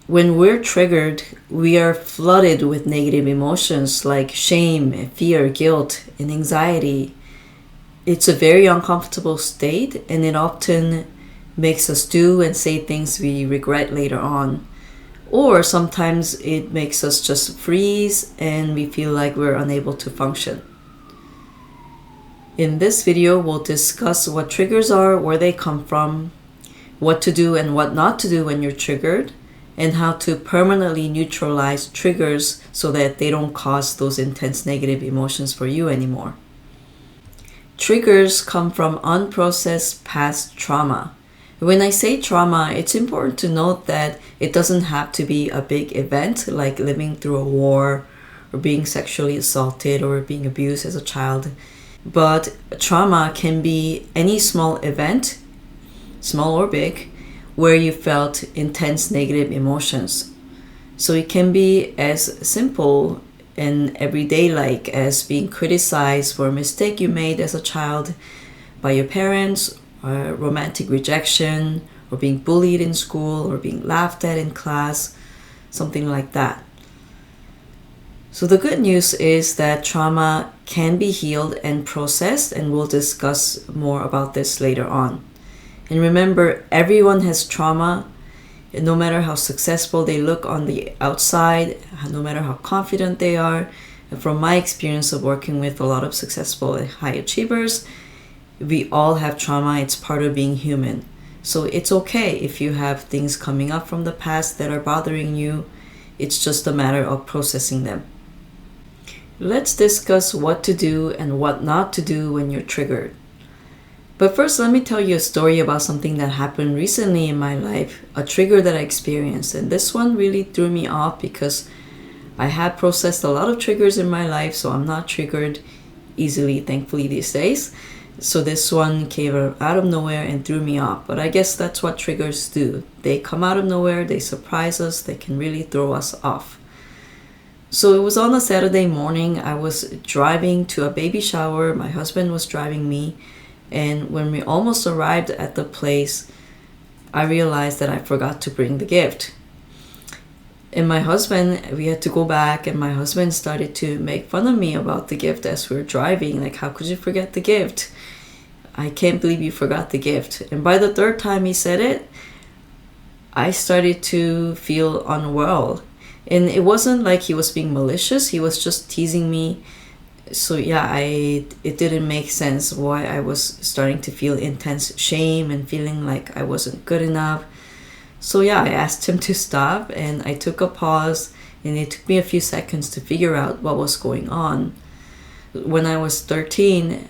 When we're triggered, we are flooded with negative emotions like shame, fear, guilt, and anxiety. It's a very uncomfortable state, and it often makes us do and say things we regret later on. Or sometimes it makes us just freeze and we feel like we're unable to function. In this video, we'll discuss what triggers are, where they come from, what to do and what not to do when you're triggered, and how to permanently neutralize triggers so that they don't cause those intense negative emotions for you anymore. Triggers come from unprocessed past trauma. When I say trauma, it's important to note that it doesn't have to be a big event like living through a war or being sexually assaulted or being abused as a child. But trauma can be any small event, small or big, where you felt intense negative emotions. So it can be as simple and everyday like as being criticized for a mistake you made as a child by your parents, or romantic rejection, or being bullied in school, or being laughed at in class, something like that. So the good news is that trauma can be healed and processed, and we'll discuss more about this later on. And remember, everyone has trauma, and no matter how successful they look on the outside, no matter how confident they are. And from my experience of working with a lot of successful and high achievers, we all have trauma. It's part of being human. So it's okay if you have things coming up from the past that are bothering you. It's just a matter of processing them. Let's discuss what to do and what not to do when you're triggered. But first, let me tell you a story about something that happened recently in my life, a trigger that I experienced. And this one really threw me off because I had processed a lot of triggers in my life, so I'm not triggered easily, thankfully, these days. So this one came out of nowhere and threw me off. But I guess that's what triggers do. They come out of nowhere, they surprise us, they can really throw us off. So it was on a Saturday morning. I was driving to a baby shower. My husband was driving me. And when we almost arrived at the place, I realized that I forgot to bring the gift. And my husband, we had to go back, and my husband started to make fun of me about the gift as we were driving. Like, how could you forget the gift? I can't believe you forgot the gift. And by the third time he said it, I started to feel unwell. And it wasn't like he was being malicious. He was just teasing me. So yeah, it didn't make sense why I was starting to feel intense shame and feeling like I wasn't good enough. So yeah, I asked him to stop, and I took a pause, and it took me a few seconds to figure out what was going on. When I was 13,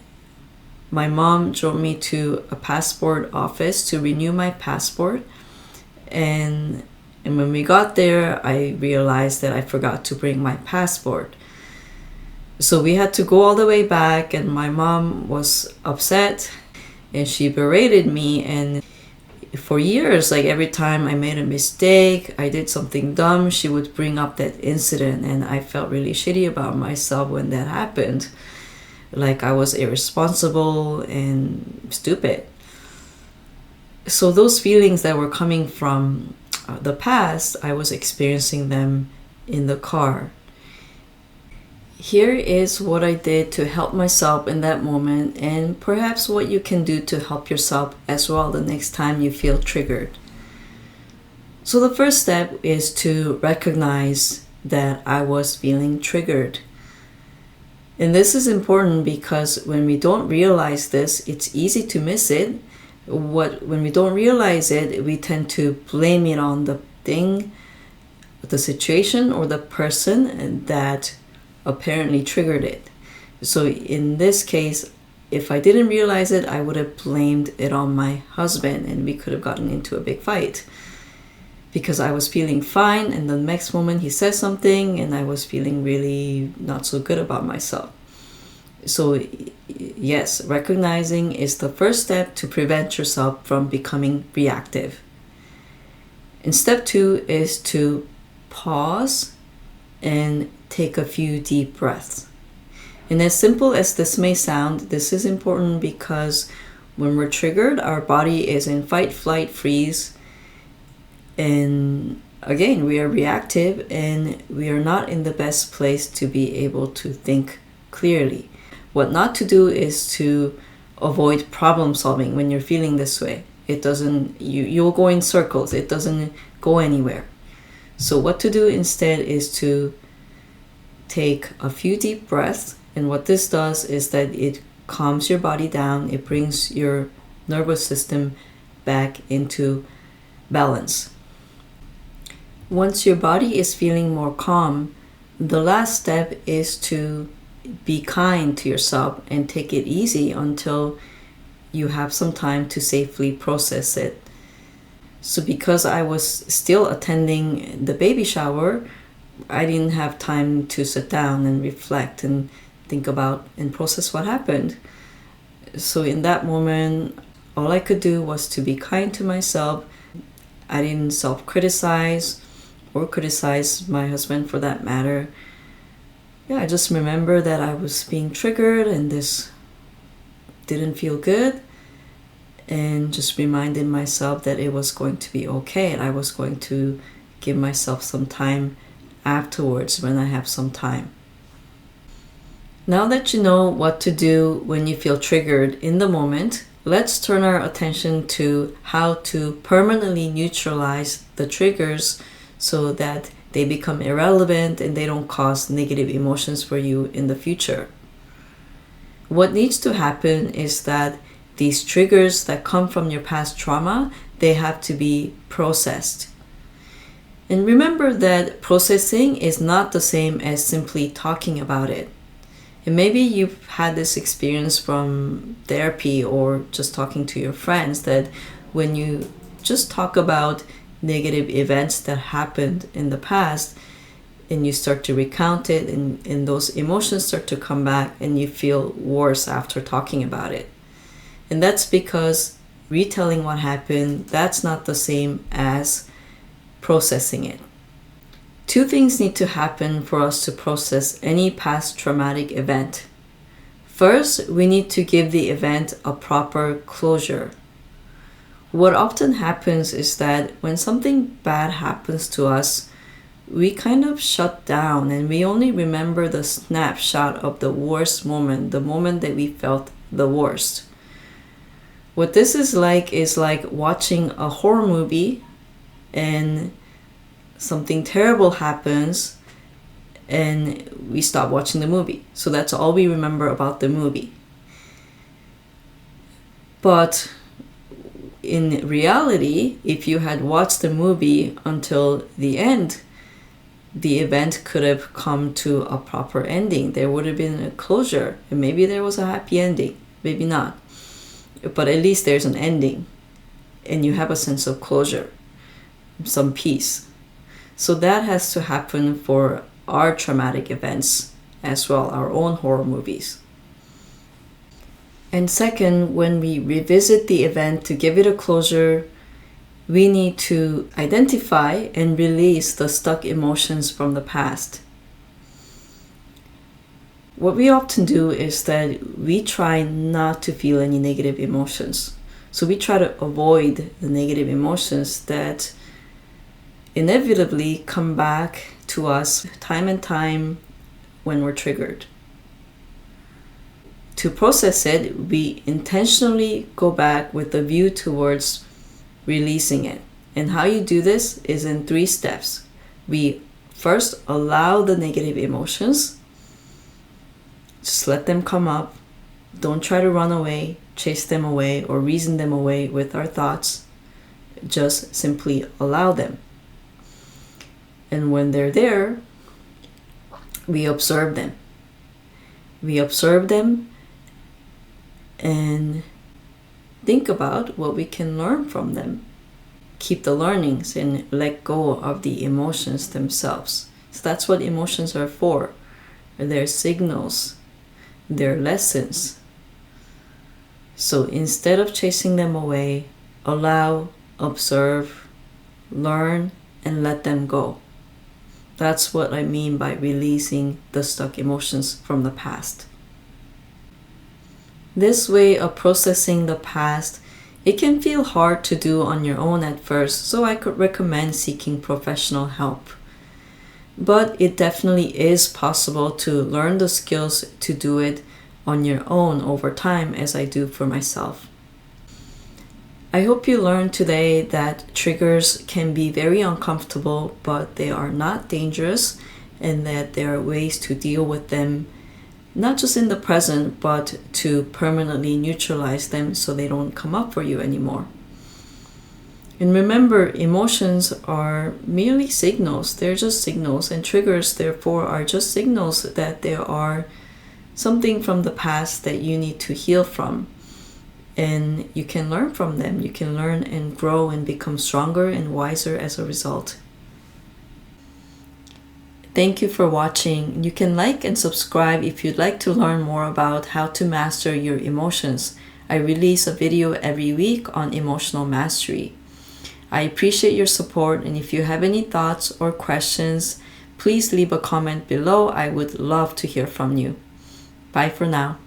my mom drove me to a passport office to renew my passport. And when we got there, I realized that I forgot to bring my passport. So we had to go all the way back, and my mom was upset and she berated me. And for years, like every time I made a mistake, I did something dumb, she would bring up that incident, and I felt really shitty about myself when that happened. Like I was irresponsible and stupid. So those feelings that were coming from the past, I was experiencing them in the car. Here is what I did to help myself in that moment, and perhaps what you can do to help yourself as well the next time you feel triggered. So the first step is to recognize that I was feeling triggered. And this is important because when we don't realize this, it's easy to miss it. When we don't realize it, we tend to blame it on the thing, the situation, or the person that apparently triggered it. So in this case, if I didn't realize it, I would have blamed it on my husband, and we could have gotten into a big fight because I was feeling fine, and the next moment he said something and I was feeling really not so good about myself. So yes, recognizing is the first step to prevent yourself from becoming reactive. And step 2 is to pause and take a few deep breaths. And as simple as this may sound, this is important because when we're triggered, our body is in fight, flight, freeze. And again, we are reactive and we are not in the best place to be able to think clearly. What not to do is to avoid problem solving when you're feeling this way. It doesn't, you'll go in circles. It doesn't go anywhere. So what to do instead is to take a few deep breaths. And what this does is that it calms your body down. It brings your nervous system back into balance. Once your body is feeling more calm, the last step is to be kind to yourself and take it easy until you have some time to safely process it. So because I was still attending the baby shower, I didn't have time to sit down and reflect and think about and process what happened. So in that moment, all I could do was to be kind to myself. I didn't self-criticize or criticize my husband for that matter. I just remember that I was being triggered and this didn't feel good, and just reminded myself that it was going to be okay and I was going to give myself some time afterwards when I have some time. Now that you know what to do when you feel triggered in the moment, let's turn our attention to how to permanently neutralize the triggers so that they become irrelevant and they don't cause negative emotions for you in the future. What needs to happen is that these triggers that come from your past trauma, they have to be processed. And remember that processing is not the same as simply talking about it. And maybe you've had this experience from therapy or just talking to your friends, that when you just talk about negative events that happened in the past and you start to recount it, and those emotions start to come back and you feel worse after talking about it. And that's because retelling what happened, that's not the same as processing it. Two things need to happen for us to process any past traumatic event. First, we need to give the event a proper closure. What often happens is that when something bad happens to us, we kind of shut down and we only remember the snapshot of the worst moment, the moment that we felt the worst. What this is like watching a horror movie and something terrible happens and we stop watching the movie. So that's all we remember about the movie. But in reality, if you had watched the movie until the end, the event could have come to a proper ending. There would have been a closure, and maybe there was a happy ending, maybe not. But at least there's an ending, and you have a sense of closure, some peace. So that has to happen for our traumatic events as well, our own horror movies. And second, when we revisit the event to give it a closure, we need to identify and release the stuck emotions from the past. What we often do is that we try not to feel any negative emotions. So we try to avoid the negative emotions that inevitably come back to us time and time when we're triggered. To process it, we intentionally go back with a view towards releasing it. And how you do this is in 3 steps. We first allow the negative emotions. Just let them come up. Don't try to run away, chase them away, or reason them away with our thoughts. Just simply allow them. And when they're there, we observe them. We observe them and think about what we can learn from them. Keep the learnings and let go of the emotions themselves. So that's what emotions are for. They're signals. They're lessons. So instead of chasing them away, allow, observe, learn, and let them go. That's what I mean by releasing the stuck emotions from the past. This way of processing the past It can feel hard to do on your own at first, so I could recommend seeking professional help. But it definitely is possible to learn the skills to do it on your own over time, as I do for myself. I hope you learned today that triggers can be very uncomfortable, but they are not dangerous, and that there are ways to deal with them, not just in the present, but to permanently neutralize them so they don't come up for you anymore. And remember, emotions are merely signals. They're just signals, and triggers, therefore, are just signals that there are something from the past that you need to heal from. And you can learn from them. You can learn and grow and become stronger and wiser as a result. Thank you for watching. You can like and subscribe if you'd like to learn more about how to master your emotions. I release a video every week on emotional mastery. I appreciate your support, and if you have any thoughts or questions, please leave a comment below. I would love to hear from you. Bye for now.